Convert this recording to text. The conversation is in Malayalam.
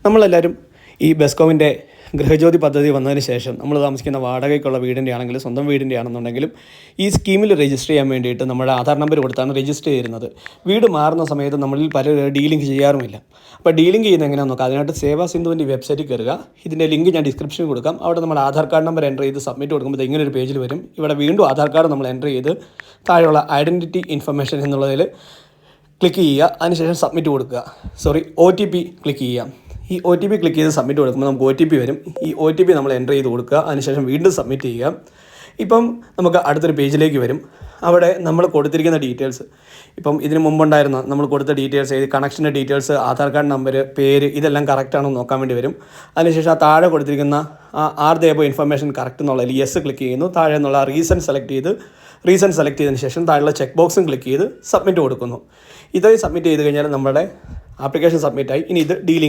നമ്മളെല്ലാവരും ഈ ബെസ്കോമിൻ്റെ ഗൃഹജ്യോതി പദ്ധതി വന്നതിന് ശേഷം നമ്മൾ താമസിക്കുന്ന വാടകയ്ക്കുള്ള വീടിൻ്റെ ആണെങ്കിലും സ്വന്തം വീടിൻ്റെ ആണെന്നുണ്ടെങ്കിലും ഈ സ്കീമിൽ രജിസ്റ്റർ ചെയ്യാൻ വേണ്ടിയിട്ട് നമ്മുടെ ആധാർ നമ്പർ കൊടുത്താണ് രജിസ്റ്റർ ചെയ്യുന്നത്. വീട് മാറുന്ന സമയത്ത് നമ്മളിൽ പലരും ഡീലിംഗ് ചെയ്യാറുമില്ല. അപ്പോൾ ഡീലിംഗ് ചെയ്യുന്നത് എങ്ങനെയാണെന്ന് നോക്കാം. അതിനായിട്ട് സേവാ സിന്ധുവിൻ്റെ വെബ്സൈറ്റിൽ കയറുക. ഇതിൻ്റെ ലിങ്ക് ഞാൻ ഡിസ്ക്രിപ്ഷനിൽ കൊടുക്കാം. അവിടെ നമ്മുടെ ആധാർ കാർഡ് നമ്പർ എൻ്റർ ചെയ്ത് സബ്മിറ്റ് കൊടുക്കുമ്പോൾ ഇങ്ങനെ ഒരു പേജിൽ വരും. ഇവിടെ വീണ്ടും ആധാർ കാർഡ് നമ്മൾ എൻ്റർ ചെയ്ത് താഴെയുള്ള ഐഡൻറ്റിറ്റി ഇൻഫർമേഷൻ എന്നുള്ളതിൽ ക്ലിക്ക് ചെയ്യുക. അതിനുശേഷം സബ്മിറ്റ് കൊടുക്കുക. OTP ക്ലിക്ക് ചെയ്യുക. ഈ OTP ക്ലിക്ക് ചെയ്ത് സബ്മിറ്റ് കൊടുക്കുമ്പോൾ നമുക്ക് OTP വരും. ഈ OTP നമ്മൾ എൻ്റർ ചെയ്ത് കൊടുക്കുക. അതിനുശേഷം വീണ്ടും സബ്മിറ്റ് ചെയ്യുക. ഇപ്പം നമുക്ക് അടുത്തൊരു പേജിലേക്ക് വരും. അവിടെ നമ്മൾ കൊടുത്തിരിക്കുന്ന ഡീറ്റെയിൽസ്, ഇപ്പം ഇതിന് മുമ്പുണ്ടായിരുന്ന നമ്മൾ കൊടുത്ത ഡീറ്റെയിൽസ്, കണക്ഷൻ്റെ ഡീറ്റെയിൽസ്, ആധാർ കാർഡ് നമ്പർ, പേര്, ഇതെല്ലാം കറക്റ്റാണോ നോക്കാൻ വേണ്ടി വരും. അതിനുശേഷം ആ താഴെ കൊടുത്തിരിക്കുന്ന are the above information correct എന്നുള്ളതിൽ യെസ് ക്ലിക്ക് ചെയ്യുന്നു. താഴെ എന്നുള്ള റീസൺ സെലക്ട് ചെയ്തതിന് ശേഷം താഴെയുള്ള ചെക്ക് ബോക്സും ക്ലിക്ക് ചെയ്ത് സബ്മിറ്റ് കൊടുക്കുന്നു. ഇത് സബ്മിറ്റ് ചെയ്ത് കഴിഞ്ഞാൽ നമ്മുടെ ആപ്ലിക്കേഷൻ സബ്മിറ്റായി. ഇനി ഇത് ഡീലിംഗ്